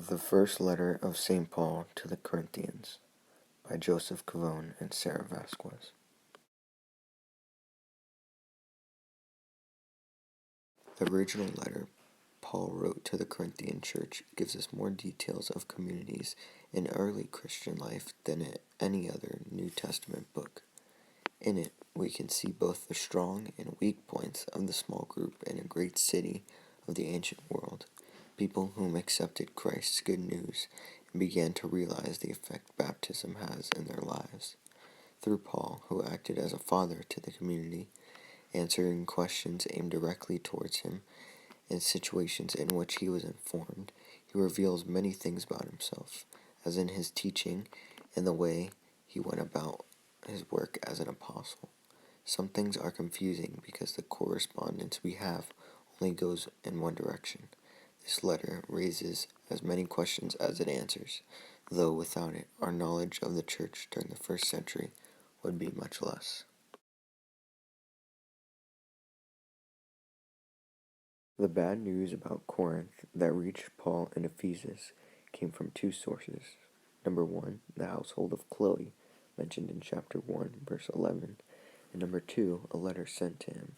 The First Letter of St. Paul to the Corinthians by Joseph Covone and Sarah Vazquez. The original letter Paul wrote to the Corinthian church gives us more details of communities in early Christian life than any other New Testament book. In it, we can see both the strong and weak points of the small group in a great city of the ancient world, people whom accepted Christ's good news and began to realize the effect baptism has in their lives. Through Paul, who acted as a father to the community, answering questions aimed directly towards him in situations in which he was informed, he reveals many things about himself, as in his teaching and the way he went about his work as an apostle. Some things are confusing because the correspondence we have only goes in one direction. This letter raises as many questions as it answers, though without it, our knowledge of the church during the first century would be much less. The bad news about Corinth that reached Paul in Ephesus came from two sources. Number 1, the household of Chloe, mentioned in chapter 1, verse 11, and number 2, a letter sent to him,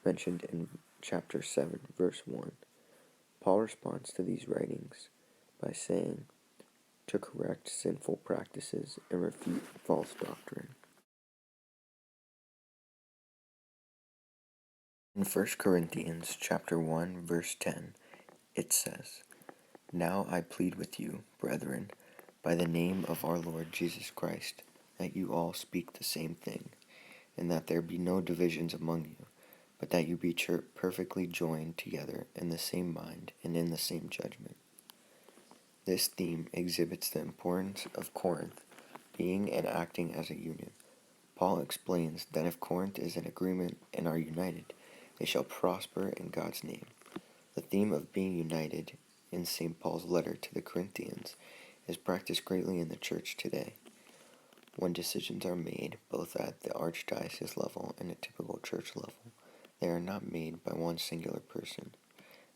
mentioned in chapter 7, verse 1. Paul responds to these writings by saying, to correct sinful practices and refute false doctrine. In 1 Corinthians chapter 1, verse 10, it says, Now I plead with you, brethren, by the name of our Lord Jesus Christ, that you all speak the same thing, and that there be no divisions among you, but that you be perfectly joined together in the same mind and in the same judgment. This theme exhibits the importance of Corinth being and acting as a unit. Paul explains that if Corinth is in agreement and are united, they shall prosper in God's name. The theme of being united in St. Paul's letter to the Corinthians is practiced greatly in the church today. When decisions are made, both at the archdiocese level and a typical church level, they are not made by one singular person.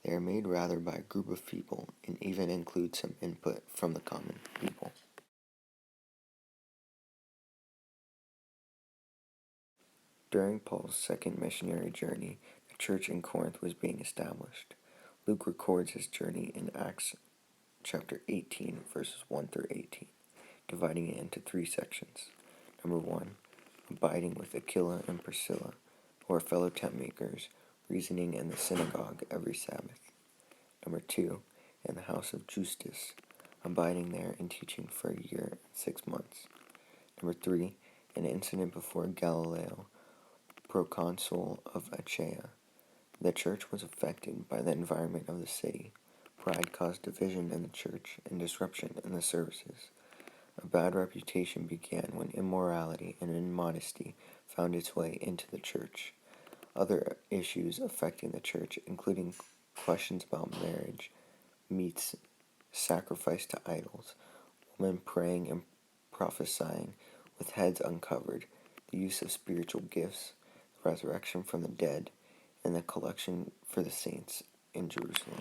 They are made rather by a group of people and even include some input from the common people. During Paul's second missionary journey, the church in Corinth was being established. Luke records his journey in Acts chapter 18, verses 1 through 18, dividing it into three sections. Number 1, abiding with Aquila and Priscilla, who are fellow tent makers, reasoning in the synagogue every Sabbath. Number 2, in the house of Justus, abiding there and teaching for a year and 6 months. Number 3, an incident before Galileo, proconsul of Achaia. The church was affected by the environment of the city. Pride caused division in the church and disruption in the services. A bad reputation began when immorality and immodesty found its way into the church. Other issues affecting the church, including questions about marriage, meats, sacrifice to idols, women praying and prophesying with heads uncovered, the use of spiritual gifts, the resurrection from the dead, and the collection for the saints in Jerusalem.